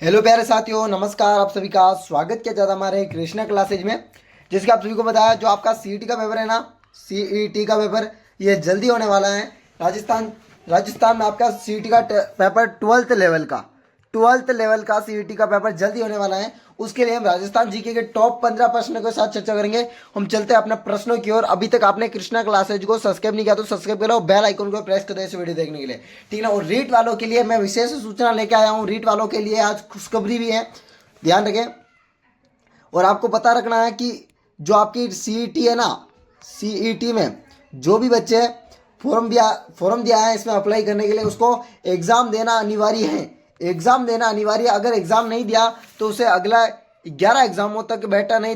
Hello प्यारे साथियों, नमस्कार। आप सभी का स्वागत किया जाता है हमारे कृष्णा क्लासेज में। जिसके आप सभी को बताया जो आपका सीईटी का पेपर है ना, सीईटी का पेपर ये जल्दी होने वाला है। राजस्थान में आपका सीईटी का पेपर ट्वेल्थ लेवल का सीईटी का पेपर जल्दी होने वाला है। उसके लिए हम राजस्थान जीके के टॉप 15 प्रश्नों के साथ चर्चा करेंगे। हम चलते हैं अपने प्रश्नों की ओर। अभी तक आपने कृष्णा क्लासेज को सब्सक्राइब नहीं किया तो सब्सक्राइब कर लो, बेल आइकन को प्रेस कर दो इस वीडियो देखने के लिए, ठीक है ना। और रीट वालों के लिए मैं विशेष सूचना लेके आया हूँ। रीट वालों के लिए आज खुशखबरी भी है, ध्यान रखें। और आपको पता रखना है कि जो आपकी सीईटी है ना, सीईटी में जो भी बच्चे फॉर्म दिया है इसमें अप्लाई करने के लिए, उसको एग्ज़ाम देना अनिवार्य है। एग्ज़ाम देना अनिवार्य है। अगर एग्ज़ाम नहीं दिया तो उसे अगला 11 एग्जामों तक बैठने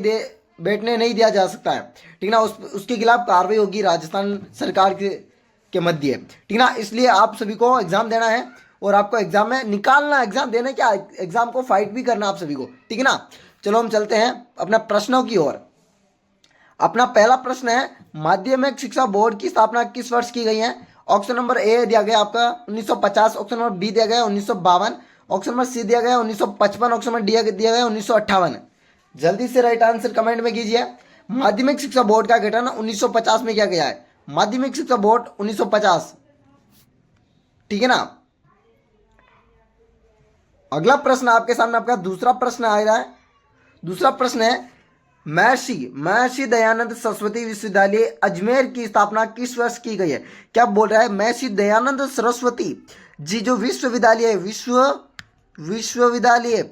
नहीं दिया जा सकता है, ठीक ना। उसके खिलाफ कार्रवाई होगी राजस्थान सरकार के मध्य, ठीक ना। इसलिए आप सभी को एग्ज़ाम देना है और आपको एग्ज़ाम में निकालना, एग्ज़ाम देने क्या, एग्ज़ाम को फाइट भी करना आप सभी को, ठीक है ना। चलो हम चलते हैं अपना प्रश्नों की ओर। अपना पहला प्रश्न है, माध्यमिक शिक्षा बोर्ड की स्थापना किस वर्ष की गई है। ऑप्शन नंबर ए दिया गया आपका 1950, ऑप्शन नंबर बी दिया गया 1952, ऑप्शन नंबर सी दिया गया 1955, ऑप्शन नंबर डी दिया गया 1958। जल्दी से राइट आंसर कमेंट में कीजिए। माध्यमिक शिक्षा बोर्ड का गठन 1950 में किया गया है। माध्यमिक शिक्षा बोर्ड 1950, ठीक है ना। अगला प्रश्न आपके सामने आपका दूसरा प्रश्न आ रहा है। दूसरा प्रश्न है, महर्षि दयानंद सरस्वती विश्वविद्यालय अजमेर की स्थापना किस वर्ष की गई है। क्या बोल रहा है, महर्षि दयानंद सरस्वती जी जो विश्वविद्यालय विश्वविद्यालय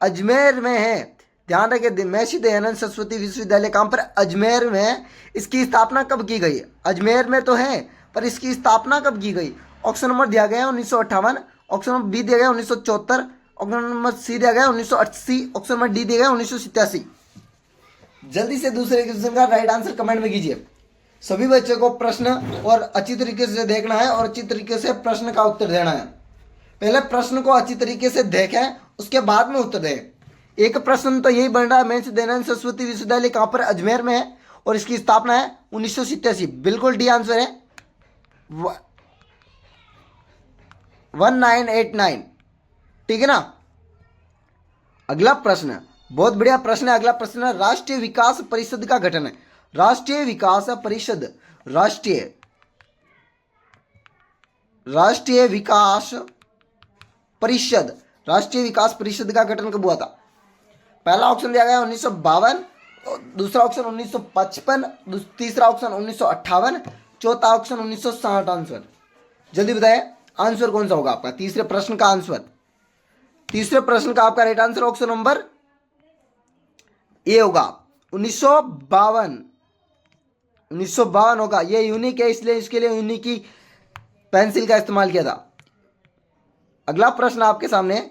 अजमेर में है, ध्यान रखें। महर्षि दयानंद सरस्वती विश्वविद्यालय कहाँ पर, अजमेर में है। इसकी स्थापना कब की गई, अजमेर में तो है पर इसकी स्थापना कब की गई। ऑप्शन नंबर दिया गया है 1958, ऑप्शन नंबर बी दिया गया 1974, ऑप्शन नंबर सी दिया गया 1980, ऑप्शन नंबर डी दिया गया 1987। जल्दी से दूसरे क्वेश्चन का राइट आंसर कमेंट में कीजिए। सभी बच्चों को प्रश्न और अच्छी तरीके से देखना है और अच्छी तरीके से प्रश्न का उत्तर देना है। पहले प्रश्न को अच्छी तरीके से देखें, उसके बाद में उत्तर दें। एक प्रश्न तो यही बन रहा है, महर्षि दयानंद सरस्वती विश्वविद्यालय कहाँ पर, अजमेर में है और इसकी स्थापना है 1987। बिल्कुल डी आंसर है 1989, ठीक है ना। अगला प्रश्न बहुत बढ़िया प्रश्न है। अगला प्रश्न है, राष्ट्रीय विकास परिषद का गठन है। राष्ट्रीय विकास परिषद, राष्ट्रीय विकास परिषद का गठन कब हुआ था। पहला ऑप्शन दिया गया 1952, दूसरा ऑप्शन 1955, तीसरा ऑप्शन 1958, चौथा ऑप्शन 1960। आंसर जल्दी बताएं, आंसर कौन सा होगा आपका तीसरे प्रश्न का आंसर। तीसरे प्रश्न का आपका राइट आंसर ऑप्शन नंबर ए होगा 1952। 1952 होगा। ये यूनिक है इसलिए इसके लिए यूनिक की पेंसिल का इस्तेमाल किया था। अगला प्रश्न आपके सामने,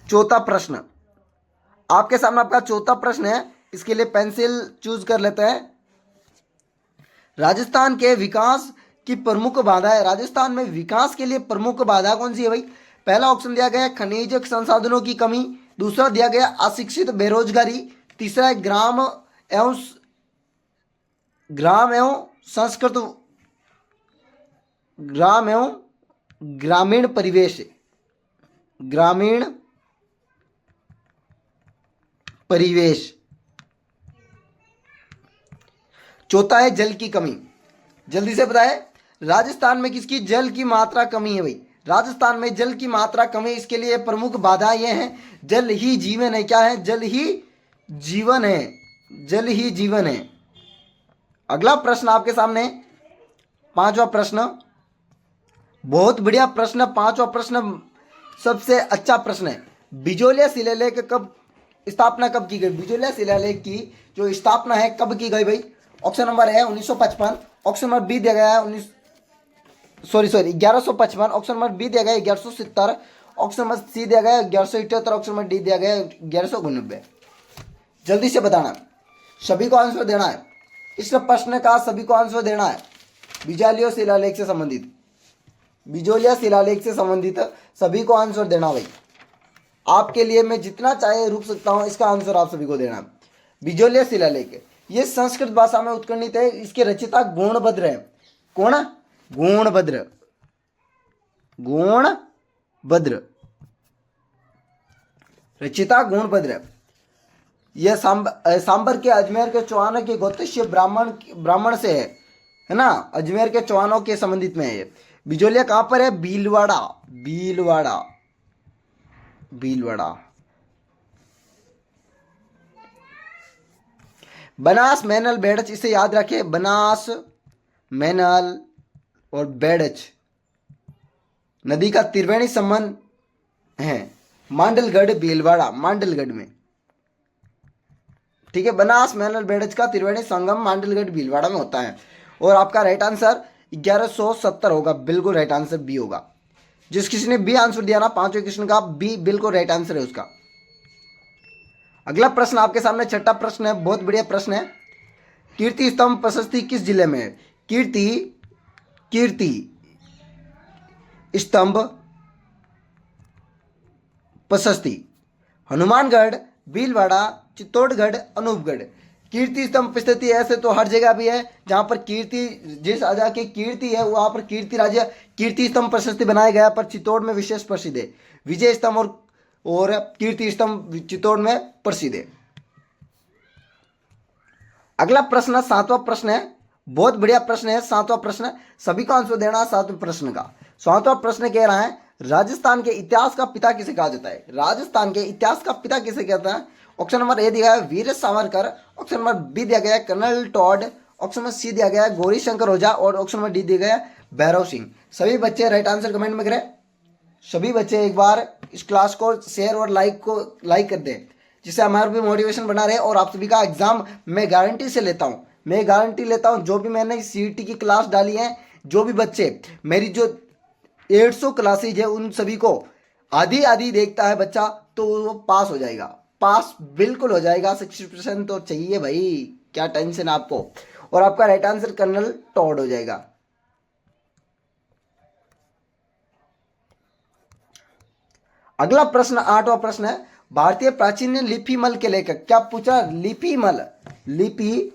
चौथा प्रश्न आपके सामने आपका चौथा प्रश्न है। इसके लिए पेंसिल चूज कर लेते हैं। राजस्थान के विकास की प्रमुख बाधा है। राजस्थान में विकास के लिए प्रमुख बाधा कौन सी है भाई। पहला ऑप्शन दिया गया खनिज संसाधनों की कमी, दूसरा दिया गया अशिक्षित बेरोजगारी, तीसरा है ग्राम एवं ग्रामीण परिवेश, चौथा है जल की कमी। जल्दी से बताएं, राजस्थान में किसकी जल की मात्रा कमी है भाई। राजस्थान में जल की मात्रा कमी, इसके लिए प्रमुख बाधा ये है, जल ही जीवन है। क्या है, जल ही जीवन है, जल ही जीवन है। अगला प्रश्न आपके सामने, पांचवा प्रश्न, बहुत बढ़िया प्रश्न। पांचवा प्रश्न सबसे अच्छा प्रश्न है। बिजोलिया शिलालेख स्थापना कब की गई। बिजोलिया शिलालेख की जो स्थापना है कब की गई भाई। ऑप्शन नंबर है 1955, ऑप्शन नंबर बी दिया गया है 1155, ऑप्शन नंबर बी दिया गया 1170, ऑप्शन नंबर सी दिया गया 1178, ऑप्शन नंबर डी दिया गया 1189। जल्दी से बताना, सभी को आंसर देना है। इस प्रश्न का सभी को आंसर देना है। बिजोलिया शिलालेख से संबंधित सभी को आंसर देना भाई। आपके लिए मैं जितना चाहे रुक सकता हूं, इसका आंसर आप सभी को देना। बिजोलिया शिलालेख ये संस्कृत भाषा में उत्कीर्णित है। इसके रचयिता गोणभद्र है। कौन, गोणभद्र भद्र, रचिता गुणभद्र। यह सांबर के अजमेर के चौहानों के गोत्रशीय ब्राह्मण से है ना, अजमेर के चौहानों के संबंधित में है ये। बिजोलिया कहां पर है? भीलवाड़ा, भीलवाड़ा, भीलवाड़ा। बनास, मैनल, बेड़च, इसे याद रखें, बनास, मैनल और बेड़च नदी का त्रिवेणी संबंध है मांडलगढ़ भीलवाड़ा, मांडलगढ़ में। ठीक है, बनास, मैनल, बेड़च का त्रिवेणी संगम मांडलगढ़ भीलवाड़ा में होता है। और आपका राइट आंसर 1170 होगा, बिल्कुल राइट आंसर बी होगा। जिस किसी ने बी आंसर दिया ना पांचवें क्वेश्चन का, बी बिल्कुल राइट आंसर है उसका। अगला प्रश्न आपके सामने छठा प्रश्न है, बहुत बढ़िया प्रश्न है। कीर्ति स्तंभ प्रशस्ति किस जिले में है? कीर्ति स्तंभ प्रशस्ति हनुमानगढ़, भीलवाड़ा, चित्तौड़गढ़, अनूपगढ़। कीर्ति स्तंभ प्रशस्ति ऐसे तो हर जगह भी है जहां पर कीर्ति, जिस राजा की कीर्ति है वहां पर कीर्ति स्तंभ प्रशस्ति बनाया गया, पर चित्तौड़ में विशेष प्रसिद्ध है। विजय स्तंभ और कीर्ति स्तंभ चित्तौड़ में प्रसिद्ध है। अगला प्रश्न सातवां प्रश्न है, बहुत बढ़िया प्रश्न है सातवां प्रश्न, सभी को आंसर देना सातवें प्रश्न का। सातवां प्रश्न कह रहा है, राजस्थान के इतिहास का पिता किसे कहा जाता है? राजस्थान के इतिहास का पिता किसे कहता है? ऑप्शन नंबर ए दिया है Veer Savarkar, option number B दिया गया है colonel Tod, option number C दिया गया है गौरी शंकर ओझा और ऑप्शन नंबर डी दिया गया है भैरव सिंह। सभी बच्चे राइट आंसर कमेंट में करें। सभी बच्चे एक बार इस क्लास को शेयर और लाइक कर दें, जिससे हमारा भी मोटिवेशन बना रहे। और आप सभी का एग्जाम मैं गारंटी से लेता हूं, मैं गारंटी लेता हूं, जो भी मैंने सीईटी की क्लास डाली है, जो भी बच्चे मेरी जो 150 क्लासेज है उन सभी को आधी आधी देखता है बच्चा, तो वो पास हो जाएगा, पास बिल्कुल हो जाएगा। 60% तो चाहिए भाई, क्या टेंशन आपको। और आपका राइट आंसर कर्नल टॉड हो जाएगा। अगला प्रश्न आठवां प्रश्न है, भारतीय प्राचीन लिपिमल के लेखक। क्या पूछा? लिपिमल, लिपि,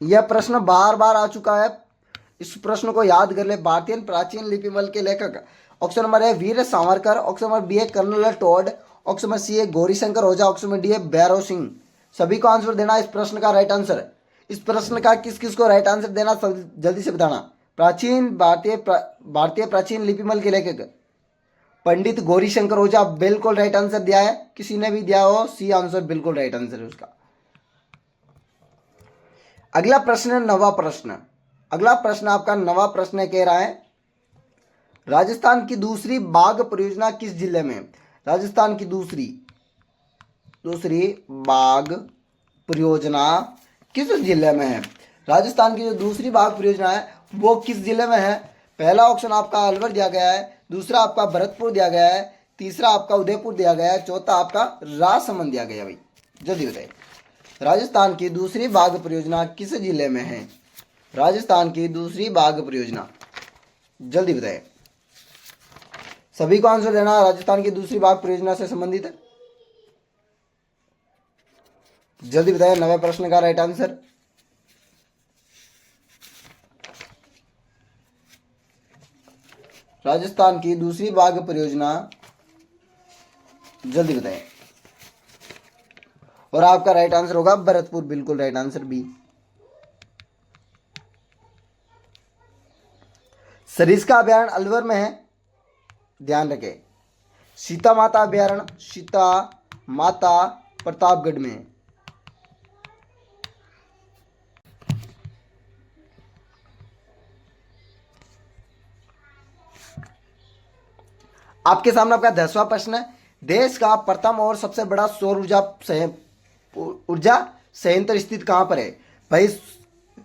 यह प्रश्न बार बार आ चुका है, इस प्रश्न को याद कर ले। भारतीय प्राचीन लिपिमल के लेखक ऑप्शन नंबर है Veer Savarkar, option number B है colonel Tod, option number C है Gaurishankar Ojha, option number D है भैरव सिंह। सभी को आंसर देना इस प्रश्न का राइट आंसर। इस प्रश्न का किस किस को राइट आंसर देना जल्दी से बताना। भारतीय प्राचीन लिपिमल के लेखक पंडित गौरीशंकर ओझा, बिल्कुल राइट आंसर दिया है। किसी ने भी दिया हो सी आंसर, बिल्कुल राइट आंसर है उसका। अगला प्रश्न है नवा प्रश्न। अगला प्रश्न आपका नवा प्रश्न कह रहा है, राजस्थान की दूसरी बाघ परियोजना किस जिले में? राजस्थान की दूसरी बाघ परियोजना किस जिले में है? राजस्थान की जो दूसरी बाघ परियोजना है वो किस जिले में है? पहला ऑप्शन आपका अलवर दिया गया है, दूसरा आपका भरतपुर दिया गया है, तीसरा आपका उदयपुर दिया गया है, चौथा आपका राजसमंद दिया गया है। भाई जल्दी बताइए, राजस्थान की दूसरी बाघ परियोजना किस जिले में है? राजस्थान की दूसरी बाघ परियोजना, जल्दी बताइए। सभी को आंसर देना, राजस्थान की दूसरी बाघ परियोजना से संबंधित है। जल्दी बताइए नवे प्रश्न का राइट आंसर। राजस्थान की दूसरी बाघ परियोजना, जल्दी बताएं। और आपका राइट आंसर होगा भरतपुर, बिल्कुल राइट आंसर बी। सरिस्का अभ्यारण्य अलवर में है, ध्यान रखें। सीता माता अभ्यारण्य, सीता माता प्रतापगढ़ में है। आपके सामने आपका 10वां प्रश्न है, देश का प्रथम और सबसे बड़ा सौर ऊर्जा संयंत्र स्थित कहां पर है? भाई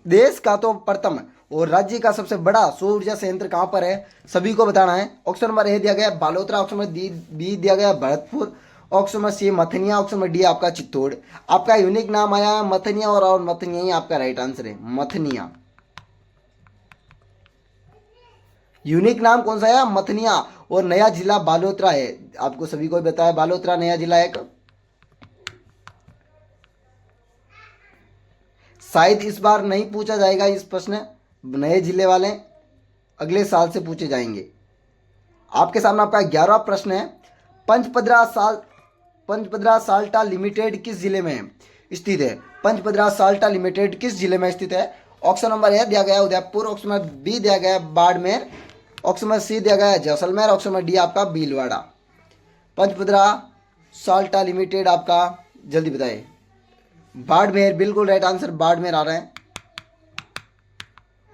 देश का तो प्रथम और राज्य का सबसे बड़ा सौर ऊर्जा संयंत्र कहां पर है? सभी को बताना है। ऑप्शन नंबर ए दिया गया बालोतरा, ऑप्शन नंबर बी दिया गया Bharatpur, option number C Mathania, option number D आपका चित्तौड़। आपका यूनिक नाम आया है मथनिया, और मथनिया ही आपका राइट आंसर है, मथनिया। यूनिक नाम कौन सा है? मथनिया। और नया जिला बालोतरा है, आपको सभी को बताया बालोतरा नया जिला है। शायद इस बार नहीं पूछा जाएगा इस प्रश्न, नए जिले वाले अगले साल से पूछे जाएंगे। आपके सामने आपका 11वां प्रश्न है। पंचपदरा साल्टा लिमिटेड किस जिले में स्थित है? पंचपदरा साल्टा लिमिटेड किस जिले में स्थित है? ऑप्शन नंबर ए दिया गया है उदयपुर, ऑप्शन नंबर बी दिया गया है बाड़मेर, ऑप्शन नंबर सी दिया गया है जैसलमेर, ऑप्शन नंबर डी आपका भीलवाड़ा। पंचपदरा साल्टा लिमिटेड आपका जल्दी बताइए। बाड़मेर, बिल्कुल राइट आंसर बाड़मेर आ रहा है।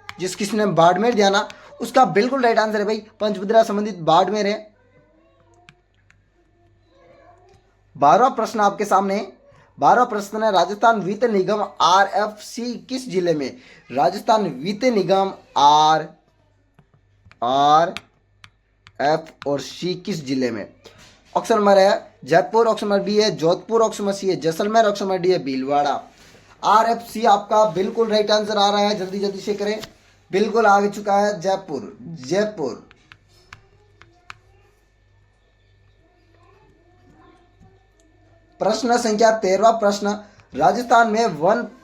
जिस किसी ने बाड़मेर दिया ना उसका बिल्कुल राइट आंसर है भाई, पंचपदरा संबंधित बाड़मेर है। 12वां प्रश्न आपके सामने। 12वां प्रश्न है, राजस्थान वित्त निगम RFC किस जिले में? राजस्थान वित्त निगम RF और C किस जिले में? ऑप्शन नंबर है जयपुर, ऑप्शन नंबर बी है जोधपुर, ऑप्शन नंबर सी है जैसलमेर, ऑप्शन नंबर डी है भीलवाड़ा। RFC आपका बिल्कुल राइट आंसर आ रहा है, जल्दी जल्दी से करें। बिल्कुल आ चुका है जयपुर। जयपुर। प्रश्न संख्या 13वां प्रश्न, राजस्थान में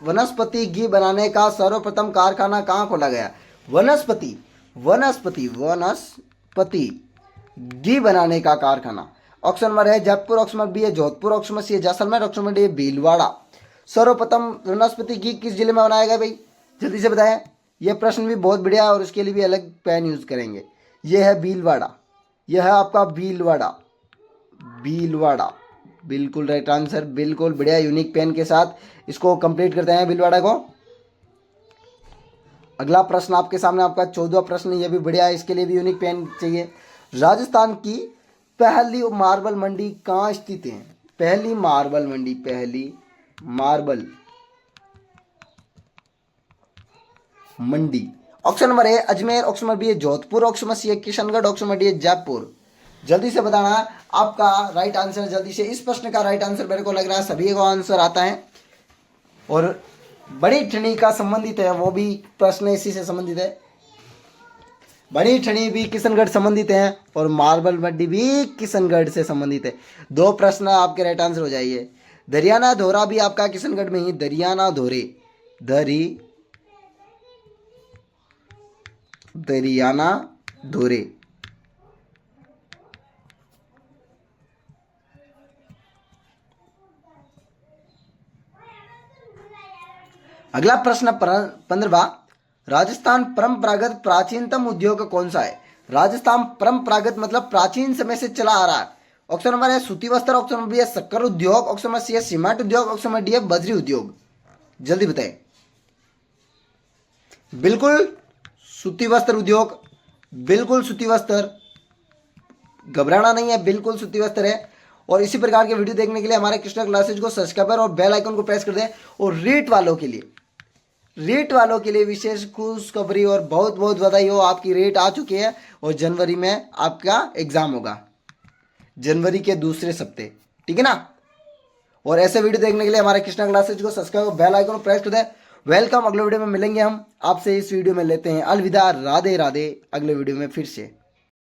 वनस्पति घी बनाने का सर्वप्रथम कारखाना कहाँ खोला गया? वनस्पति घी बनाने का कारखाना। ऑप्शन नंबर है जयपुर, ऑप्शन नंबर बी है जोधपुर, ऑप्शन नंबर सी है जैसलमेर, ऑप्शन नंबर डी है भीलवाड़ा। सर्वप्रथम वनस्पति घी किस जिले में बनाया गया भाई? जल्दी से बताएं। यह प्रश्न भी बहुत बढ़िया है और उसके लिए भी अलग पेन यूज करेंगे। यह है भीलवाड़ा, यह है आपका भीलवाड़ा। बिल्कुल राइट आंसर, बिल्कुल बढ़िया यूनिक पेन के साथ इसको कंप्लीट करते हैं भीलवाड़ा को। अगला प्रश्न आपके सामने आपका 14वां प्रश्न, यह भी बढ़िया है, इसके लिए भी यूनिक पेन चाहिए। राजस्थान की पहली मार्बल मंडी कहाँ स्थित है? पहली मार्बल मंडी। Option number A Ajmer, option number B है जोधपुर, ऑप्शन नंबर सी है किशनगढ़, ऑप्शन नंबर डी है जयपुर। जल्दी से बताना आपका राइट आंसर। जल्दी से, इस प्रश्न का राइट आंसर मेरे को लग रहा है सभी को आंसर आता है और बड़ी ठनी का संबंधित है, वो भी प्रश्न इसी से संबंधित है। बड़ी ठनी भी किशनगढ़ संबंधित है और मार्बल मंडी भी किशनगढ़ से संबंधित है। 2 प्रश्न आपके राइट आंसर हो जाइए। दरियाना धोरा भी आपका किशनगढ़ में ही, दरियाना धोरे। अगला प्रश्न 15वां, राजस्थान परंपरागत प्राचीनतम उद्योग कौन सा है? राजस्थान परंपरागत मतलब प्राचीन समय से चला आ रहा है। ऑप्शन नंबर है सूती वस्त्र, ऑप्शन नंबर बी है शक्कर उद्योग, ऑप्शन नंबर सी है सीमेंट उद्योग, ऑप्शन नंबर डी है बजरी उद्योग। जल्दी बताएं। बिल्कुल सूती वस्त्र उद्योग, बिल्कुल सूती वस्त्र, घबराना नहीं है, बिल्कुल सूती वस्त्र है। और इसी प्रकार के वीडियो देखने के लिए हमारे कृष्णा क्लासेज को सब्सक्राइब और बेल आइकन को प्रेस कर दें। और रीट वालों के लिए विशेष खुशखबरी और बहुत बहुत बधाई हो, आपकी रेट आ चुकी है और जनवरी में आपका एग्जाम होगा, जनवरी के दूसरे सप्ताह, ठीक है ना। और ऐसे वीडियो देखने के लिए हमारे कृष्णा क्लासेज को सब्सक्राइब और बेल आइकन को प्रेस कर दें। वेलकम, अगले वीडियो में मिलेंगे हम आपसे। इस वीडियो में लेते हैं अलविदा, राधे राधे। अगले वीडियो में फिर से